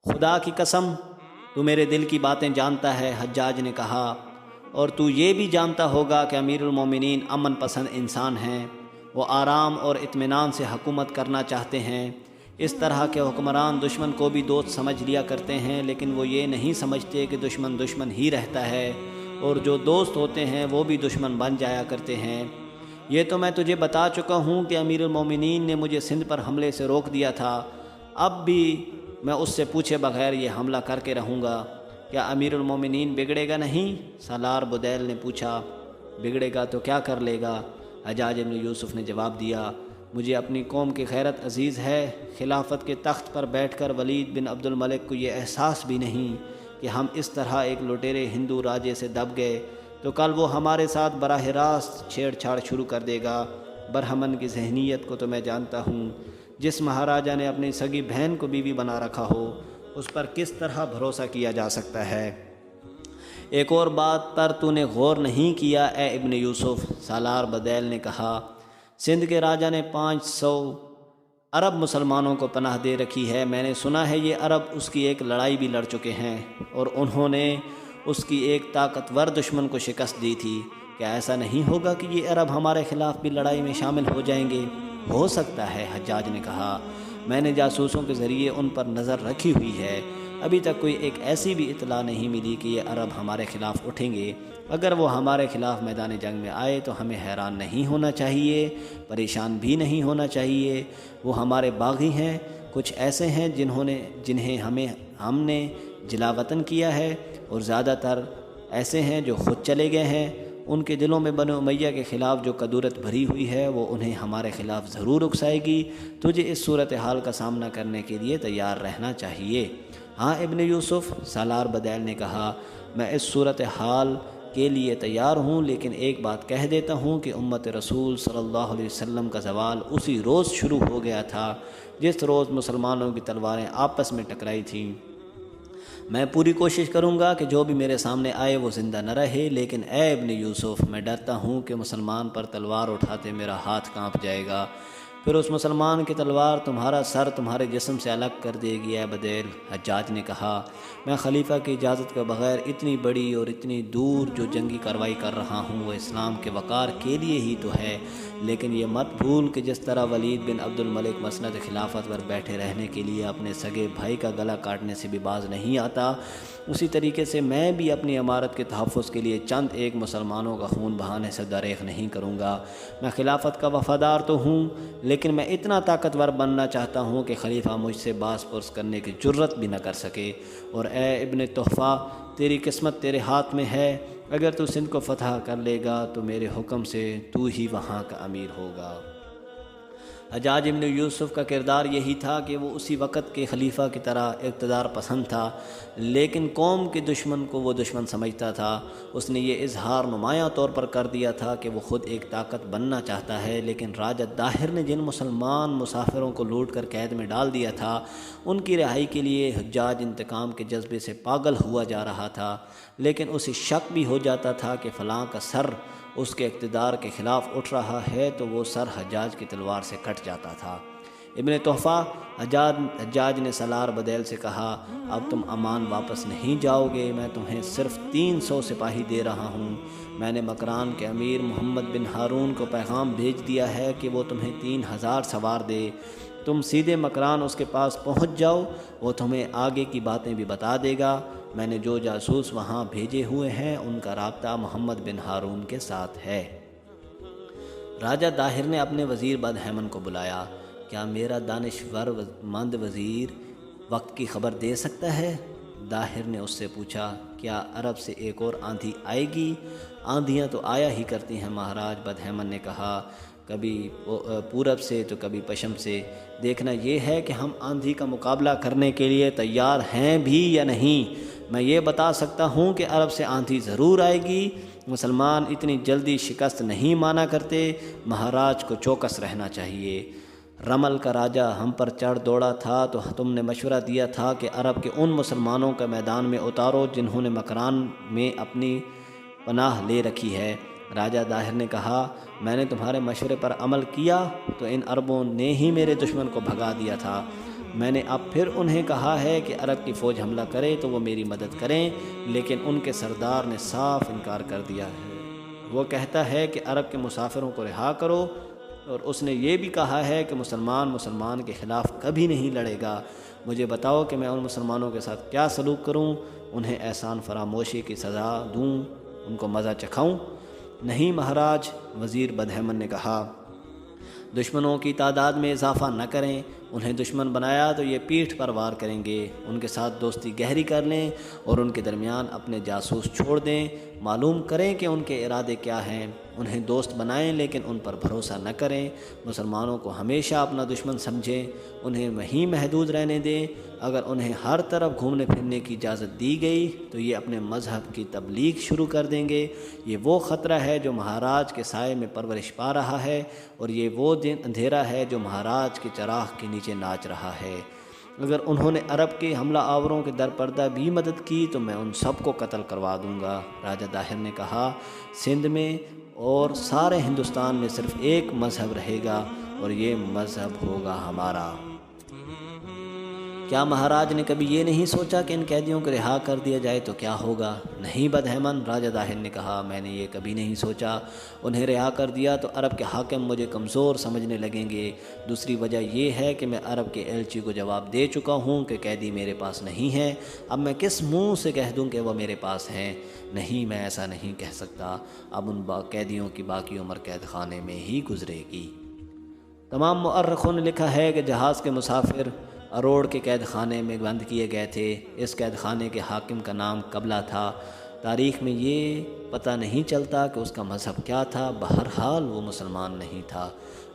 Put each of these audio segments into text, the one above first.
خدا کی قسم تو میرے دل کی باتیں جانتا ہے، حجاج نے کہا، اور تو یہ بھی جانتا ہوگا کہ امیر المومنین امن پسند انسان ہیں، وہ آرام اور اطمینان سے حکومت کرنا چاہتے ہیں۔ اس طرح کے حکمران دشمن کو بھی دوست سمجھ لیا کرتے ہیں، لیکن وہ یہ نہیں سمجھتے کہ دشمن دشمن ہی رہتا ہے، اور جو دوست ہوتے ہیں وہ بھی دشمن بن جایا کرتے ہیں۔ یہ تو میں تجھے بتا چکا ہوں کہ امیر المومنین نے مجھے سندھ پر حملے سے روک دیا تھا، اب بھی میں اس سے پوچھے بغیر یہ حملہ کر کے رہوں گا۔ کیا امیر المومنین بگڑے گا نہیں؟ سالار بدیل نے پوچھا۔ بگڑے گا تو کیا کر لے گا؟ حجاج بن یوسف نے جواب دیا، مجھے اپنی قوم کی غیرت عزیز ہے۔ خلافت کے تخت پر بیٹھ کر ولید بن عبد الملک کو یہ احساس بھی نہیں کہ ہم اس طرح ایک لٹیرے ہندو راجے سے دب گئے تو کل وہ ہمارے ساتھ براہ راست چھیڑ چھاڑ شروع کر دے گا۔ برہمن کی ذہنیت کو تو میں جانتا ہوں، جس مہاراجا نے اپنی سگی بہن کو بیوی بنا رکھا ہو اس پر کس طرح بھروسہ کیا جا سکتا ہے۔ ایک اور بات پر تو نے غور نہیں کیا اے ابن یوسف، سالار بدیل نے کہا۔ سندھ کے راجا نے 500 عرب مسلمانوں کو پناہ دے رکھی ہے، میں نے سنا ہے یہ عرب اس کی ایک لڑائی بھی لڑ چکے ہیں اور انہوں نے اس کی ایک طاقتور دشمن کو شکست دی تھی۔ کیا ایسا نہیں ہوگا کہ یہ عرب ہمارے خلاف بھی لڑائی میں شامل ہو جائیں گے؟ ہو سکتا ہے، حجاج نے کہا، میں نے جاسوسوں کے ذریعے ان پر نظر رکھی ہوئی ہے، ابھی تک کوئی ایک ایسی بھی اطلاع نہیں ملی کہ یہ عرب ہمارے خلاف اٹھیں گے۔ اگر وہ ہمارے خلاف میدان جنگ میں آئے تو ہمیں حیران نہیں ہونا چاہیے، پریشان بھی نہیں ہونا چاہیے۔ وہ ہمارے باغی ہیں، کچھ ایسے ہیں جنہیں ہم نے جلا وطن کیا ہے، اور زیادہ تر ایسے ہیں جو خود چلے گئے ہیں۔ ان کے دلوں میں بنو امیہ کے خلاف جو کدورت بھری ہوئی ہے وہ انہیں ہمارے خلاف ضرور اکسائے گی۔ تجھے اس صورتحال کا سامنا کرنے کے لیے تیار رہنا چاہیے۔ ہاں ابن یوسف، سالار بدیل نے کہا، میں اس صورتحال کے لیے تیار ہوں، لیکن ایک بات کہہ دیتا ہوں کہ امت رسول صلی اللہ علیہ وسلم کا زوال اسی روز شروع ہو گیا تھا جس روز مسلمانوں کی تلواریں آپس میں ٹکرائی تھیں۔ میں پوری کوشش کروں گا کہ جو بھی میرے سامنے آئے وہ زندہ نہ رہے، لیکن اے ابن یوسف، میں ڈرتا ہوں کہ مسلمان پر تلوار اٹھاتے میرا ہاتھ کانپ جائے گا، پھر اس مسلمان کی تلوار تمہارا سر تمہارے جسم سے الگ کر دے گی اے بدیل۔ حجاج نے کہا، میں خلیفہ کی اجازت کے بغیر اتنی بڑی اور اتنی دور جو جنگی کارروائی کر رہا ہوں وہ اسلام کے وقار کے لیے ہی تو ہے، لیکن یہ مت بھول کہ جس طرح ولید بن عبد الملک مسند خلافت پر بیٹھے رہنے کے لیے اپنے سگے بھائی کا گلا کاٹنے سے بھی باز نہیں آتا، اسی طریقے سے میں بھی اپنی امارت کے تحفظ کے لیے چند ایک مسلمانوں کا خون بہانے سے دریغ نہیں کروں گا۔ میں خلافت کا وفادار تو ہوں، لیکن میں اتنا طاقتور بننا چاہتا ہوں کہ خلیفہ مجھ سے باز پرس کرنے کی جرت بھی نہ کر سکے۔ اور اے ابن تحفہ، تیری قسمت تیرے ہاتھ میں ہے، اگر تو سندھ کو فتح کر لے گا تو میرے حکم سے تو ہی وہاں کا امیر ہوگا۔ حجاج بن یوسف کا کردار یہی تھا کہ وہ اسی وقت کے خلیفہ کی طرح اقتدار پسند تھا، لیکن قوم کے دشمن کو وہ دشمن سمجھتا تھا۔ اس نے یہ اظہار نمایاں طور پر کر دیا تھا کہ وہ خود ایک طاقت بننا چاہتا ہے، لیکن راجہ داہر نے جن مسلمان مسافروں کو لوٹ کر قید میں ڈال دیا تھا ان کی رہائی کے لیے حجاج انتقام کے جذبے سے پاگل ہوا جا رہا تھا، لیکن اسے شک بھی ہو جاتا تھا کہ فلاں کا سر اس کے اقتدار کے خلاف اٹھ رہا ہے تو وہ سر حجاج کی تلوار سے کٹ جاتا تھا۔ ابن تحفہ، حجاج نے سالار بدیل سے کہا، اب تم امان واپس نہیں جاؤ گے، میں تمہیں صرف 300 سپاہی دے رہا ہوں۔ میں نے مکران کے امیر محمد بن ہارون کو پیغام بھیج دیا ہے کہ وہ تمہیں 3000 سوار دے، تم سیدھے مکران اس کے پاس پہنچ جاؤ، وہ تمہیں آگے کی باتیں بھی بتا دے گا۔ میں نے جو جاسوس وہاں بھیجے ہوئے ہیں ان کا رابطہ محمد بن ہارون کے ساتھ ہے۔ راجہ داہر نے اپنے وزیر بدہمن کو بلایا۔ کیا میرا دانشور مند وزیر وقت کی خبر دے سکتا ہے؟ داہر نے اس سے پوچھا، کیا عرب سے ایک اور آندھی آئے گی؟ آندھیاں تو آیا ہی کرتی ہیں مہاراج، بدہمن نے کہا، کبھی پورب سے تو کبھی پشم سے۔ دیکھنا یہ ہے کہ ہم آندھی کا مقابلہ کرنے کے لیے تیار ہیں بھی یا نہیں۔ میں یہ بتا سکتا ہوں کہ عرب سے آندھی ضرور آئے گی۔ مسلمان اتنی جلدی شکست نہیں مانا کرتے، مہاراج کو چوکس رہنا چاہیے۔ رمل کا راجہ ہم پر چڑھ دوڑا تھا تو تم نے مشورہ دیا تھا کہ عرب کے ان مسلمانوں کا میدان میں اتارو جنہوں نے مکران میں اپنی پناہ لے رکھی ہے۔ راجہ داہر نے کہا، میں نے تمہارے مشورے پر عمل کیا تو ان عربوں نے ہی میرے دشمن کو بھگا دیا تھا۔ میں نے اب پھر انہیں کہا ہے کہ عرب کی فوج حملہ کرے تو وہ میری مدد کریں، لیکن ان کے سردار نے صاف انکار کر دیا ہے۔ وہ کہتا ہے کہ عرب کے مسافروں کو رہا کرو، اور اس نے یہ بھی کہا ہے کہ مسلمان کے خلاف کبھی نہیں لڑے گا۔ مجھے بتاؤ کہ میں ان مسلمانوں کے ساتھ کیا سلوک کروں؟ انہیں احسان فراموشی کی سزا دوں، ان کو مزہ چکھاؤں؟ نہیں مہاراج، وزیر بدہمن نے کہا، دشمنوں کی تعداد میں اضافہ نہ کریں۔ انہیں دشمن بنایا تو یہ پیٹھ پر وار کریں گے۔ ان کے ساتھ دوستی گہری کر لیں اور ان کے درمیان اپنے جاسوس چھوڑ دیں۔ معلوم کریں کہ ان کے ارادے کیا ہیں۔ انہیں دوست بنائیں لیکن ان پر بھروسہ نہ کریں۔ مسلمانوں کو ہمیشہ اپنا دشمن سمجھیں، انہیں وہیں محدود رہنے دیں۔ اگر انہیں ہر طرف گھومنے پھرنے کی اجازت دی گئی تو یہ اپنے مذہب کی تبلیغ شروع کر دیں گے۔ یہ وہ خطرہ ہے جو مہاراج کے سائے میں پرورش پا رہا ہے، اور یہ وہ اندھیرا ہے جو مہاراج کے چراغ کے نیچے ناچ رہا ہے۔ اگر انہوں نے عرب کے حملہ آوروں کے درپردہ بھی مدد کی تو میں ان سب کو قتل کروا دوں گا۔ راجہ طاہر نے کہا، سندھ میں اور سارے ہندوستان میں صرف ایک مذہب رہے گا، اور یہ مذہب ہوگا ہمارا۔ کیا مہاراج نے کبھی یہ نہیں سوچا کہ ان قیدیوں کو رہا کر دیا جائے تو کیا ہوگا؟ نہیں بدہمن، راجہ طاہر نے کہا، میں نے یہ کبھی نہیں سوچا۔ انہیں رہا کر دیا تو عرب کے حاکم مجھے کمزور سمجھنے لگیں گے۔ دوسری وجہ یہ ہے کہ میں عرب کے ایلچی کو جواب دے چکا ہوں کہ قیدی میرے پاس نہیں ہیں۔ اب میں کس منہ سے کہہ دوں کہ وہ میرے پاس ہیں؟ نہیں، میں ایسا نہیں کہہ سکتا۔ اب ان قیدیوں کی باقی عمر قید خانے میں ہی گزرے گی۔ تمام مؤرخوں نے لکھا ہے کہ جہاز کے مسافر اروڑ کے قید خانے میں بند کیے گئے تھے۔ اس قید خانے کے حاکم کا نام قبلہ تھا۔ تاریخ میں یہ پتہ نہیں چلتا کہ اس کا مذہب کیا تھا، بہرحال وہ مسلمان نہیں تھا۔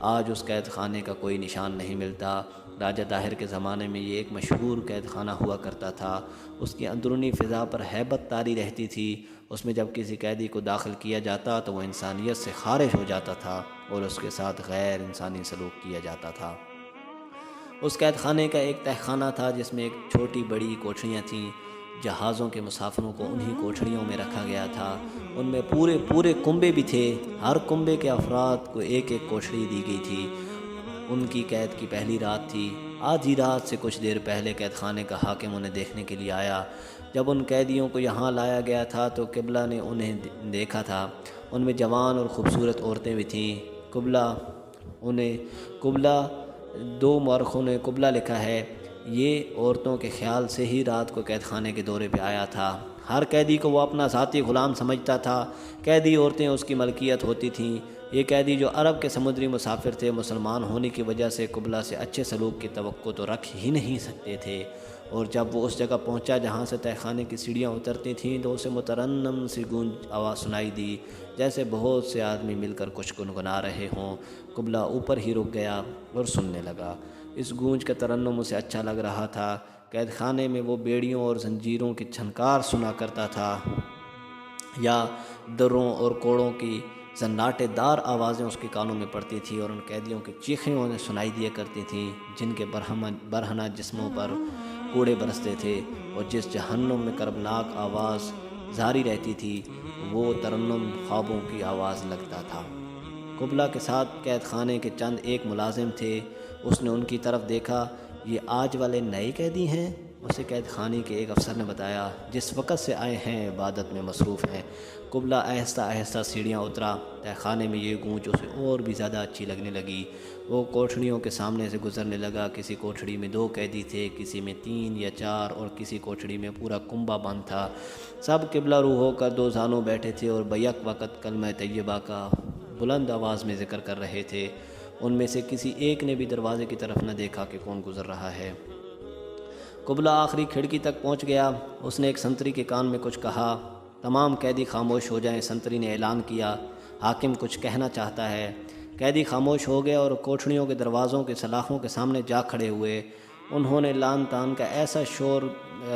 آج اس قید خانے کا کوئی نشان نہیں ملتا۔ راجہ طاہر کے زمانے میں یہ ایک مشہور قید خانہ ہوا کرتا تھا۔ اس کی اندرونی فضا پر ہیبت طاری رہتی تھی۔ اس میں جب کسی قیدی کو داخل کیا جاتا تو وہ انسانیت سے خارج ہو جاتا تھا اور اس کے ساتھ غیر انسانی سلوک کیا جاتا تھا۔ اس قید خانے کا ایک تہہ خانہ تھا جس میں ایک چھوٹی بڑی کوٹھریاں تھیں۔ جہازوں کے مسافروں کو انہی کوٹھریوں میں رکھا گیا تھا۔ ان میں پورے کنبے بھی تھے۔ ہر کنبے کے افراد کو ایک ایک کوٹھری دی گئی تھی۔ ان کی قید کی پہلی رات تھی۔ آدھی رات سے کچھ دیر پہلے قید خانے کا حاکم انہیں دیکھنے کے لیے آیا۔ جب ان قیدیوں کو یہاں لایا گیا تھا تو قبلہ نے انہیں دیکھا تھا۔ ان میں جوان اور خوبصورت عورتیں بھی تھیں۔ دو مورخوں نے قبلہ لکھا ہے، یہ عورتوں کے خیال سے ہی رات کو قید خانے کے دورے پہ آیا تھا۔ ہر قیدی کو وہ اپنا ذاتی غلام سمجھتا تھا۔ قیدی عورتیں اس کی ملکیت ہوتی تھیں۔ یہ قیدی جو عرب کے سمندری مسافر تھے، مسلمان ہونے کی وجہ سے قبلہ سے اچھے سلوک کی توقع تو رکھ ہی نہیں سکتے تھے، اور جب وہ اس جگہ پہنچا جہاں سے تہہ خانے کی سیڑھیاں اترتی تھیں تو اسے مترنم سی گونج آواز سنائی دی، جیسے بہت سے آدمی مل کر کچھ گنگنا رہے ہوں۔ قبلہ اوپر ہی رک گیا اور سننے لگا۔ اس گونج کا ترنم اسے اچھا لگ رہا تھا۔ قید خانے میں وہ بیڑیوں اور زنجیروں کی چھنکار سنا کرتا تھا، یا دروں اور کوڑوں کی زناٹے دار آوازیں اس کے کانوں میں پڑتی تھیں، اور ان قیدیوں کی چیخیں انہیں سنائی دیا کرتی تھیں جن کے برہنہ جسموں پر کوڑے برستے تھے، اور جس جہنم میں کربناک آواز جاری رہتی تھی وہ ترنم خوابوں کی آواز لگتا تھا۔ قبلہ کے ساتھ قید خانے کے چند ایک ملازم تھے۔ اس نے ان کی طرف دیکھا۔ یہ آج والے نئے قیدی ہیں؟ اسے قید خانے کے ایک افسر نے بتایا، جس وقت سے آئے ہیں عبادت میں مصروف ہیں۔ قبلہ آہستہ آہستہ سیڑھیاں اترا۔ تہہ خانے میں یہ گونج اسے اور بھی زیادہ اچھی لگنے لگی۔ وہ کوٹھڑیوں کے سامنے سے گزرنے لگا۔ کسی کوٹھڑی میں 2 قیدی تھے، کسی میں 3 یا 4، اور کسی کوٹھڑی میں پورا کنبہ بند تھا۔ سب قبلہ رو ہو کر 2 زانوں بیٹھے تھے اور بیک وقت کلمہ طیبہ کا بلند آواز میں ذکر کر رہے تھے۔ ان میں سے کسی ایک نے بھی دروازے کی طرف نہ دیکھا کہ کون گزر رہا ہے۔ قبلہ آخری کھڑکی تک پہنچ گیا۔ اس نے ایک سنتری کے کان میں کچھ کہا۔ تمام قیدی خاموش ہو جائیں، سنتری نے اعلان کیا۔ حاکم کچھ کہنا چاہتا ہے۔ قیدی خاموش ہو گئے اور کوٹھڑیوں کے دروازوں کے سلاخوں کے سامنے جا کھڑے ہوئے۔ انہوں نے لان تان کا ایسا شور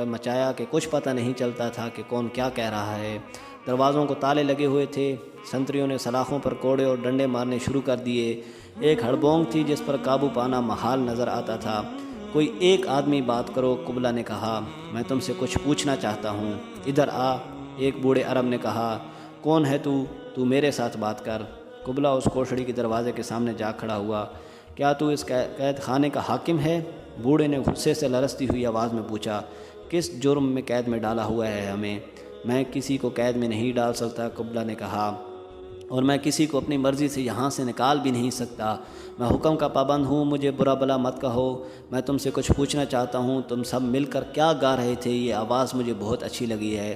مچایا کہ کچھ پتہ نہیں چلتا تھا کہ کون کیا کہہ رہا ہے۔ دروازوں کو تالے لگے ہوئے تھے۔ سنتریوں نے سلاخوں پر کوڑے اور ڈنڈے مارنے شروع کر دیے۔ ایک ہڑبونگ تھی جس پر قابو پانا محال نظر آتا تھا۔ کوئی ایک آدمی بات کرو، قبلہ نے کہا، میں تم سے کچھ پوچھنا چاہتا ہوں، ادھر آ۔ ایک بوڑھے عرب نے کہا، کون ہے تو میرے ساتھ بات کر۔ قبلہ اس کوٹھڑی کے دروازے کے سامنے جا کھڑا ہوا۔ کیا تو اس قید خانے کا حاکم ہے؟ بوڑھے نے غصے سے لرزتی ہوئی آواز میں پوچھا، کس جرم میں قید میں ڈالا ہوا ہے ہمیں؟ میں کسی کو قید میں نہیں ڈال سکتا، قبلہ نے کہا، اور میں کسی کو اپنی مرضی سے یہاں سے نکال بھی نہیں سکتا۔ میں حکم کا پابند ہوں، مجھے برا بلا مت کہو۔ میں تم سے کچھ پوچھنا چاہتا ہوں، تم سب مل کر کیا گا رہے تھے؟ یہ آواز مجھے بہت اچھی لگی ہے۔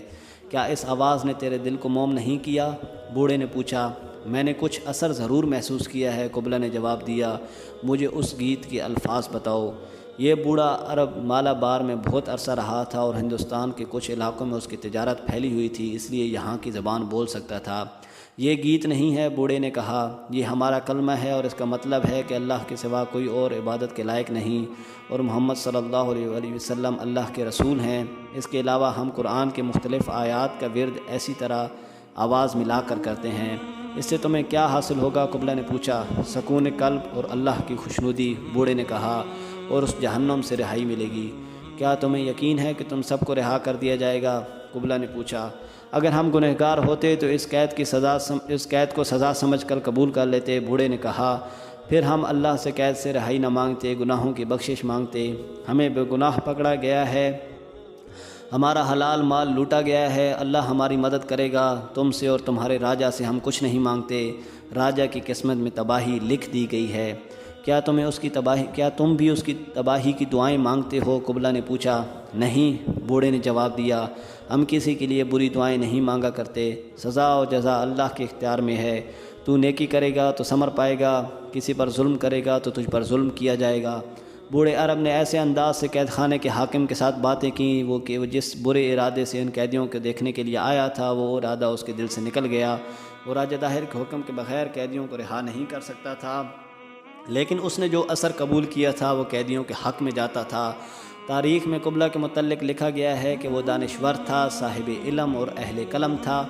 کیا اس آواز نے تیرے دل کو موم نہیں کیا؟ بوڑھے نے پوچھا۔ میں نے کچھ اثر ضرور محسوس کیا ہے، قبلہ نے جواب دیا۔ مجھے اس گیت کے الفاظ بتاؤ۔ یہ بوڑھا عرب مالابار میں بہت عرصہ رہا تھا اور ہندوستان کے کچھ علاقوں میں اس کی تجارت پھیلی ہوئی تھی، اس لیے یہاں کی زبان بول سکتا تھا۔ یہ گیت نہیں ہے، بوڑھے نے کہا، یہ ہمارا کلمہ ہے اور اس کا مطلب ہے کہ اللہ کے سوا کوئی اور عبادت کے لائق نہیں اور محمد صلی اللہ علیہ وآلہ وسلم اللہ کے رسول ہیں۔ اس کے علاوہ ہم قرآن کے مختلف آیات کا ورد اسی طرح آواز ملا کر کرتے ہیں۔ اس سے تمہیں کیا حاصل ہوگا؟ قبلہ نے پوچھا۔ سکون قلب اور اللہ کی خوشنودی، بوڑھے نے کہا، اور اس جہنم سے رہائی ملے گی۔ کیا تمہیں یقین ہے کہ تم سب کو رہا کر دیا جائے گا؟ قبلہ نے پوچھا۔ اگر ہم گنہگار ہوتے تو اس قید کو سزا سمجھ کر قبول کر لیتے، بوڑھے نے کہا۔ پھر ہم اللہ سے قید سے رہائی نہ مانگتے، گناہوں کی بخشش مانگتے۔ ہمیں بے گناہ پکڑا گیا ہے، ہمارا حلال مال لوٹا گیا ہے، اللہ ہماری مدد کرے گا۔ تم سے اور تمہارے راجہ سے ہم کچھ نہیں مانگتے، راجہ کی قسمت میں تباہی لکھ دی گئی ہے۔ کیا تم بھی اس کی تباہی کی دعائیں مانگتے ہو؟ قبلہ نے پوچھا۔ نہیں، بوڑھے نے جواب دیا، ہم کسی کے لیے بری دعائیں نہیں مانگا کرتے۔ سزا و جزا اللہ کے اختیار میں ہے، تو نیکی کرے گا تو ثمر پائے گا، کسی پر ظلم کرے گا تو تجھ پر ظلم کیا جائے گا۔ بوڑھے عرب نے ایسے انداز سے قید خانے کے حاکم کے ساتھ باتیں کیں کہ وہ جس برے ارادے سے ان قیدیوں کو دیکھنے کے لیے آیا تھا، وہ ارادہ اس کے دل سے نکل گیا۔ وہ راجہ داہر کے حکم کے بغیر قیدیوں کو رہا نہیں کر سکتا تھا، لیکن اس نے جو اثر قبول کیا تھا وہ قیدیوں کے حق میں جاتا تھا۔ تاریخ میں قبلہ کے متعلق لکھا گیا ہے کہ وہ دانشور تھا، صاحب علم اور اہل قلم تھا۔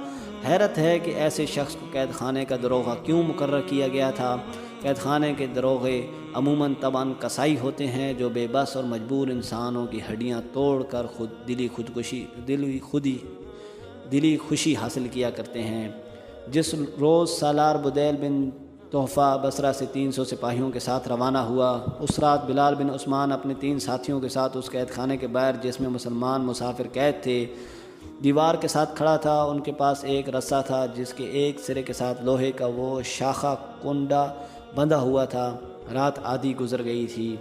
حیرت ہے کہ ایسے شخص کو قید خانے کا داروغہ کیوں مقرر کیا گیا تھا؟ قید خانے کے داروغے عموماً تباً کسائی ہوتے ہیں جو بے بس اور مجبور انسانوں کی ہڈیاں توڑ کر دلی خوشی حاصل کیا کرتے ہیں۔ جس روز سالار بدیل بن تحفہ بصرہ سے 300 سپاہیوں کے ساتھ روانہ ہوا، اس رات بلال بن عثمان اپنے 3 ساتھیوں کے ساتھ اس قید خانے کے باہر، جس میں مسلمان مسافر قید تھے، دیوار کے ساتھ کھڑا تھا۔ ان کے پاس ایک رسہ تھا جس کے ایک سرے کے ساتھ لوہے کا وہ شاخہ کنڈا بندھا ہوا تھا۔ رات آدھی گزر گئی تھی۔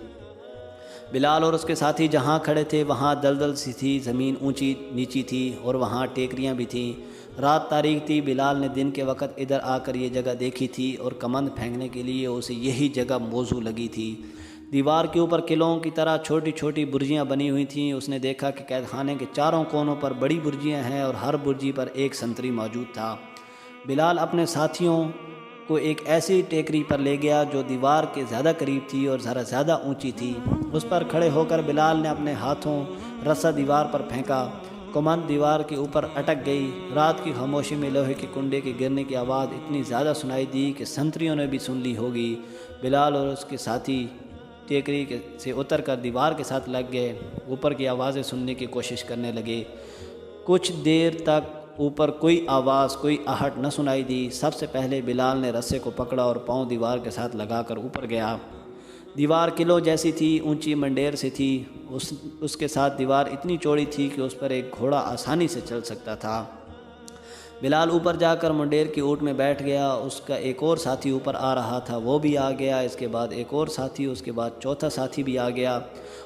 بلال اور اس کے ساتھی جہاں کھڑے تھے وہاں دلدل سی تھی، زمین اونچی نیچی تھی اور وہاں ٹیکریاں بھی تھیں۔ رات تاریک تھی۔ بلال نے دن کے وقت ادھر آ کر یہ جگہ دیکھی تھی اور کمند پھینکنے کے لیے اسے یہی جگہ موزوں لگی تھی۔ دیوار کے اوپر قلعوں کی طرح چھوٹی چھوٹی برجیاں بنی ہوئی تھیں۔ اس نے دیکھا کہ قید خانے کے چاروں کونوں پر بڑی برجیاں ہیں اور ہر برجی پر ایک سنتری موجود تھا۔ بلال اپنے ساتھیوں کو ایک ایسی ٹیکری پر لے گیا جو دیوار کے زیادہ قریب تھی اور ذرا زیادہ اونچی تھی۔ اس پر کھڑے ہو کر بلال نے اپنے ہاتھوں رسہ دیوار پر پھینکا، کمند دیوار کے اوپر اٹک گئی۔ رات کی خاموشی میں لوہے کے کنڈے کے گرنے کی آواز اتنی زیادہ سنائی دی کہ سنتریوں نے بھی سن لی ہوگی۔ بلال اور اس کے ساتھی ٹیکری سے اتر کر دیوار کے ساتھ لگ گئے، اوپر کی آوازیں سننے کی کوشش کرنے لگے۔ کچھ دیر تک اوپر کوئی آواز، کوئی آہٹ نہ سنائی دی۔ سب سے پہلے بلال نے رسے کو پکڑا اور پاؤں دیوار کے ساتھ لگا کر اوپر گیا۔ دیوار قلعوں جیسی تھی، اونچی منڈیر سے تھی۔ اس کے ساتھ دیوار اتنی چوڑی تھی کہ اس پر ایک گھوڑا آسانی سے چل سکتا تھا۔ بلال اوپر جا کر منڈیر کی اونٹ میں بیٹھ گیا۔ اس کا ایک اور ساتھی اوپر آ رہا تھا، وہ بھی آ گیا۔ اس کے بعد ایک اور ساتھی، اس کے بعد چوتھا ساتھی بھی آ گیا۔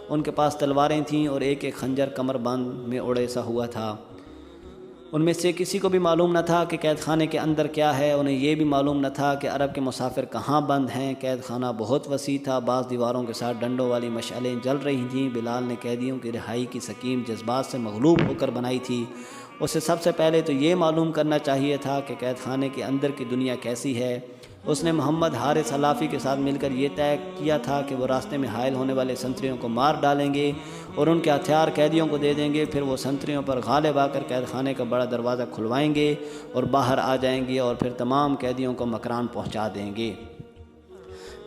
ان کے پاس تلواریں تھیں اور ایک ایک خنجر کمر بند میں اوڑیسا ہوا تھا۔ ان میں سے کسی کو بھی معلوم نہ تھا کہ قید خانے کے اندر کیا ہے۔ انہیں یہ بھی معلوم نہ تھا کہ عرب کے مسافر کہاں بند ہیں۔ قید خانہ بہت وسیع تھا، بعض دیواروں کے ساتھ ڈنڈوں والی مشعلیں جل رہی تھیں۔ بلال نے قیدیوں کی رہائی کی سکیم جذبات سے مغلوب ہو کر بنائی تھی۔ اسے سب سے پہلے تو یہ معلوم کرنا چاہیے تھا کہ قید خانے کے اندر کی دنیا کیسی ہے۔ اس نے محمد حارث حلافی کے ساتھ مل کر یہ طے کیا تھا کہ وہ راستے میں حائل ہونے والے سنتریوں کو مار ڈالیں گے اور ان کے ہتھیار قیدیوں کو دے دیں گے۔ پھر وہ سنتریوں پر غالب آ کر قید خانے کا بڑا دروازہ کھلوائیں گے اور باہر آ جائیں گے اور پھر تمام قیدیوں کو مکران پہنچا دیں گے۔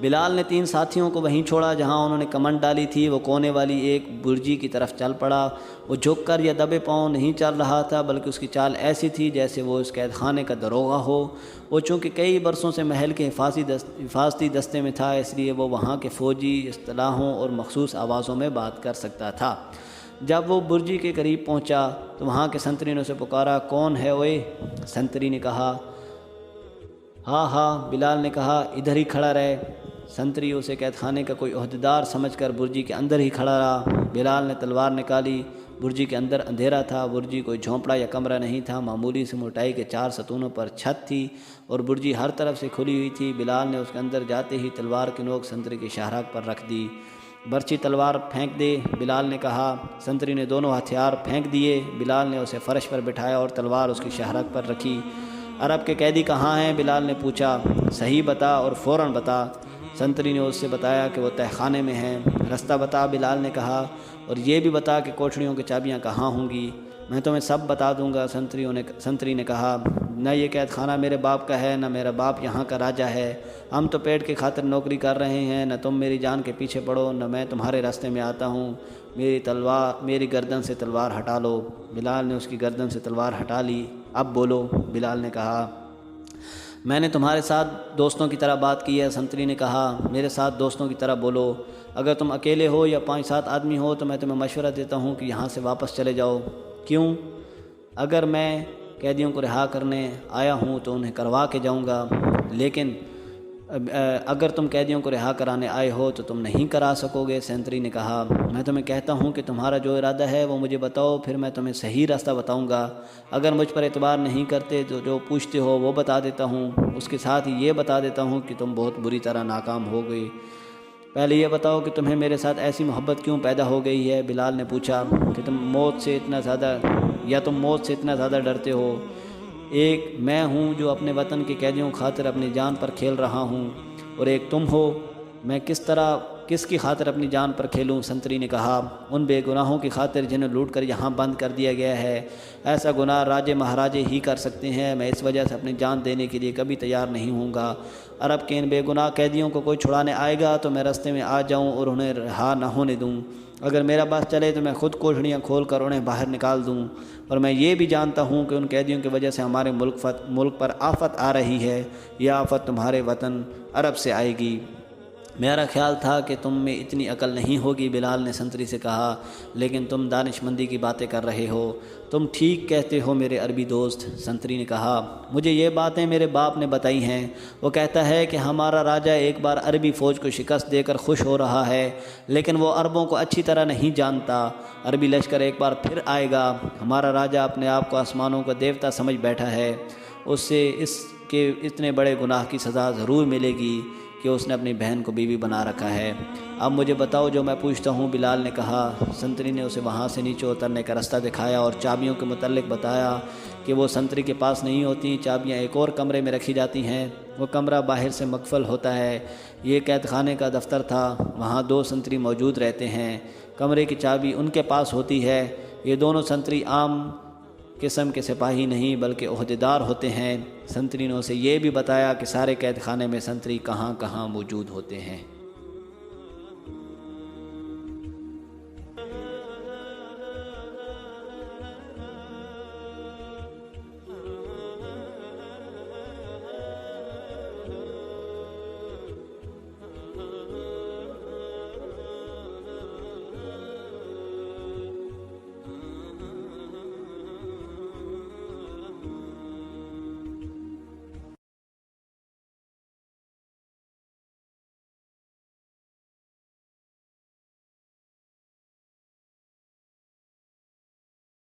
بلال نے 3 ساتھیوں کو وہیں چھوڑا جہاں انہوں نے کمند ڈالی تھی۔ وہ کونے والی ایک برجی کی طرف چل پڑا۔ وہ جھک کر یا دبے پاؤں نہیں چل رہا تھا، بلکہ اس کی چال ایسی تھی جیسے وہ اس قید خانے کا داروغہ ہو۔ وہ چونکہ کئی برسوں سے محل کے حفاظتی دستے میں تھا، اس لیے وہ وہاں کے فوجی اصطلاحوں اور مخصوص آوازوں میں بات کر سکتا تھا۔ جب وہ برجی کے قریب پہنچا تو وہاں کے سنتری نے اسے پکارا، کون ہے اوئے؟ سنتری نے کہا، ہاں ہاں۔ بلال نے کہا، ادھر ہی کھڑا رہے۔ سنتری اسے قید خانے کا کوئی عہدیدار سمجھ کر برجی کے اندر ہی کھڑا رہا۔ بلال نے تلوار نکالی۔ برجی کے اندر اندھیرا تھا۔ برجی کوئی جھونپڑا یا کمرہ نہیں تھا، معمولی سے موٹائی کے 4 ستونوں پر چھت تھی اور برجی ہر طرف سے کھلی ہوئی تھی۔ بلال نے اس کے اندر جاتے ہی تلوار کی نوک سنتری کی شاہراہ پر رکھ دی۔ برچی تلوار پھینک دے، بلال نے کہا۔ سنتری نے دونوں ہتھیار پھینک دیے۔ بلال نے اسے فرش پر بٹھایا اور تلوار اس کی شاہراہ پر رکھی۔ عرب کے قیدی کہاں ہیں؟ بلال نے پوچھا۔ صحیح بتا اور فوراً بتا۔ سنتری نے اس سے بتایا کہ وہ تہہ خانے میں ہیں۔ رستہ بتا، بلال نے کہا، اور یہ بھی بتا کہ کوٹھریوں کی چابیاں کہاں ہوں گی۔ میں تمہیں سب بتا دوں گا، سنتری نے کہا۔ نہ یہ قید خانہ میرے باپ کا ہے، نہ میرا باپ یہاں کا راجہ ہے۔ ہم تو پیٹ کی خاطر نوکری کر رہے ہیں۔ نہ تم میری جان کے پیچھے پڑو، نہ میں تمہارے راستے میں آتا ہوں۔ میری گردن سے تلوار ہٹا لو۔ بلال نے اس کی گردن سے تلوار ہٹا لی۔ اب بولو، بلال نے کہا۔ میں نے تمہارے ساتھ دوستوں کی طرح بات کی ہے، سنتری نے کہا۔ میرے ساتھ دوستوں کی طرح بولو۔ اگر تم اکیلے ہو یا 5-7 آدمی ہو تو میں تمہیں مشورہ دیتا ہوں کہ یہاں سے واپس چلے جاؤ۔ کیوں؟ اگر میں قیدیوں کو رہا کرنے آیا ہوں تو انہیں کروا کے جاؤں گا، لیکن اگر تم قیدیوں کو رہا کرانے آئے ہو تو تم نہیں کرا سکو گے، سنتری نے کہا۔ میں تمہیں کہتا ہوں کہ تمہارا جو ارادہ ہے وہ مجھے بتاؤ، پھر میں تمہیں صحیح راستہ بتاؤں گا۔ اگر مجھ پر اعتبار نہیں کرتے تو جو پوچھتے ہو وہ بتا دیتا ہوں، اس کے ساتھ ہی یہ بتا دیتا ہوں کہ تم بہت بری طرح ناکام ہو گئی۔ پہلے یہ بتاؤ کہ تمہیں میرے ساتھ ایسی محبت کیوں پیدا ہو گئی ہے؟ بلال نے پوچھا۔ کہ تم موت سے اتنا زیادہ ڈرتے ہو؟ ایک میں ہوں جو اپنے وطن کے قیدیوں خاطر اپنی جان پر کھیل رہا ہوں، اور ایک تم ہو۔ میں کس کی خاطر اپنی جان پر کھیلوں؟ سنتری نے کہا۔ ان بے گناہوں کی خاطر جنہیں لوٹ کر یہاں بند کر دیا گیا ہے۔ ایسا گناہ راجے مہاراجے ہی کر سکتے ہیں۔ میں اس وجہ سے اپنی جان دینے کے لیے کبھی تیار نہیں ہوں گا۔ عرب کے ان بے گناہ قیدیوں کو کوئی چھڑانے آئے گا تو میں رستے میں آ جاؤں اور انہیں رہا نہ ہونے دوں۔ اگر میرا بس چلے تو میں خود کوٹھڑیاں کھول کر انہیں باہر نکال دوں۔ اور میں یہ بھی جانتا ہوں کہ ان قیدیوں کی وجہ سے ہمارے ملک پر آفت آ رہی ہے۔ یہ آفت تمہارے وطن عرب سے آئے گی۔ میرا خیال تھا کہ تم میں اتنی عقل نہیں ہوگی، بلال نے سنتری سے کہا، لیکن تم دانش مندی کی باتیں کر رہے ہو۔ تم ٹھیک کہتے ہو میرے عربی دوست، سنتری نے کہا۔ مجھے یہ باتیں میرے باپ نے بتائی ہیں۔ وہ کہتا ہے کہ ہمارا راجہ ایک بار عربی فوج کو شکست دے کر خوش ہو رہا ہے، لیکن وہ عربوں کو اچھی طرح نہیں جانتا۔ عربی لشکر ایک بار پھر آئے گا۔ ہمارا راجہ اپنے آپ کو آسمانوں کا دیوتا سمجھ بیٹھا ہے۔ اس سے اس کے اتنے بڑے گناہ کی سزا ضرور ملے گی کہ اس نے اپنی بہن کو بیوی بنا رکھا ہے۔ اب مجھے بتاؤ جو میں پوچھتا ہوں، بلال نے کہا۔ سنتری نے اسے وہاں سے نیچے اترنے کا راستہ دکھایا اور چابیوں کے متعلق بتایا کہ وہ سنتری کے پاس نہیں ہوتی، چابیاں ایک اور کمرے میں رکھی جاتی ہیں۔ وہ کمرہ باہر سے مقفل ہوتا ہے۔ یہ قید خانے کا دفتر تھا، وہاں 2 سنتری موجود رہتے ہیں۔ کمرے کی چابی ان کے پاس ہوتی ہے۔ یہ دونوں سنتری عام قسم کے سپاہی نہیں بلکہ عہدیدار ہوتے ہیں۔ سنتری نے اسے یہ بھی بتایا کہ سارے قید خانے میں سنتری کہاں کہاں موجود ہوتے ہیں۔